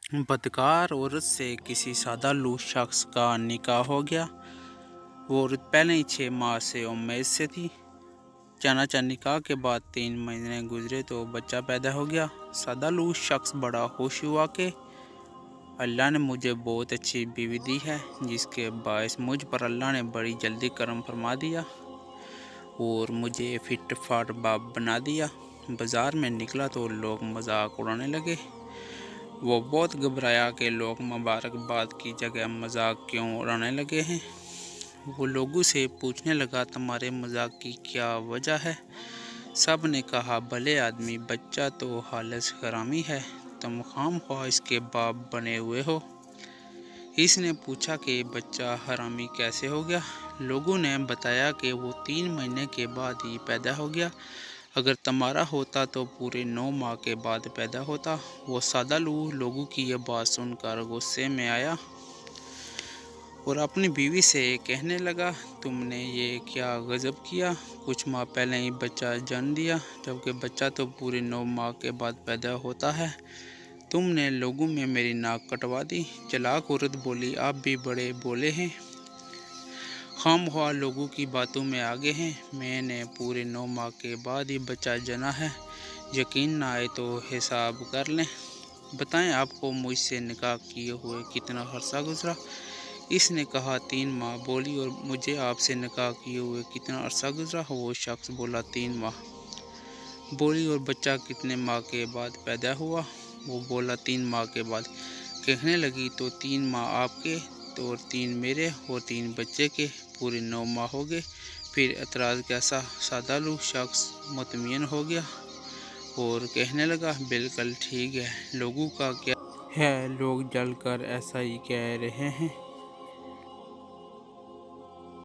بدکار عورت سے کسی سادہ لوح شخص کا نکاح ہو گیا۔ وہ عورت پہلے ہی 6 ماہ سے امید سے تھی۔ چنانچہ نکاح کے بعد 3 مہینے گزرے تو بچہ پیدا ہو گیا۔ سادہ لوح شخص بڑا خوش ہوا کہ اللہ نے مجھے بہت اچھی بیوی دی ہے، جس کے باعث مجھ پر اللہ نے بڑی جلدی کرم فرما دیا اور مجھے فٹ فاٹ باپ بنا دیا۔ بازار میں نکلا تو لوگ مذاق اڑانے لگے۔ وہ بہت گھبرایا کہ لوگ مبارکباد کی جگہ مذاق کیوں اڑانے لگے ہیں۔ وہ لوگوں سے پوچھنے لگا، تمہارے مذاق کی کیا وجہ ہے؟ سب نے کہا، بھلے آدمی، بچہ تو خالص حرامی ہے، تم خام خواہ اس کے باپ بنے ہوئے ہو۔ اس نے پوچھا کہ بچہ حرامی کیسے ہو گیا؟ لوگوں نے بتایا کہ وہ 3 مہینے کے بعد ہی پیدا ہو گیا، اگر تمہارا ہوتا تو پورے 9 ماہ کے بعد پیدا ہوتا۔ وہ سادہ لوح لوگوں کی یہ بات سن کر غصے میں آیا اور اپنی بیوی سے کہنے لگا، تم نے یہ کیا غضب کیا؟ کچھ ماہ پہلے ہی بچہ جن دیا، جبکہ بچہ تو پورے 9 ماہ کے بعد پیدا ہوتا ہے۔ تم نے لوگوں میں میری ناک کٹوا دی۔ چلاک عورت بولی، آپ بھی بڑے بولے ہیں، خام خواہ لوگوں کی باتوں میں آگے ہیں۔ میں نے پورے 9 ماہ کے بعد ہی بچہ جنا ہے، یقین نہ آئے تو حساب کر لیں۔ بتائیں، آپ کو مجھ سے نکاح کیے ہوئے کتنا عرصہ گزرا؟ اس نے کہا، 3 ماہ۔ بولی، اور مجھے آپ سے نکاح کیے ہوئے کتنا عرصہ گزرا؟ وہ شخص بولا، 3 ماہ۔ بولی، اور بچہ کتنے ماہ کے بعد پیدا ہوا؟ وہ بولا، 3 ماہ کے بعد۔ کہنے لگی، تو 3 ماہ آپ کے اور 3 میرے اور 3 بچے کے، پورے 9 ماہ ہو گئے۔ پھر اعتراض کیسا؟ سادہ لوح شخص مطمئن ہو گیا اور کہنے لگا، بالکل ٹھیک ہے، لوگوں کا کیا ہے، لوگ جل کر ایسا ہی کہہ رہے ہیں۔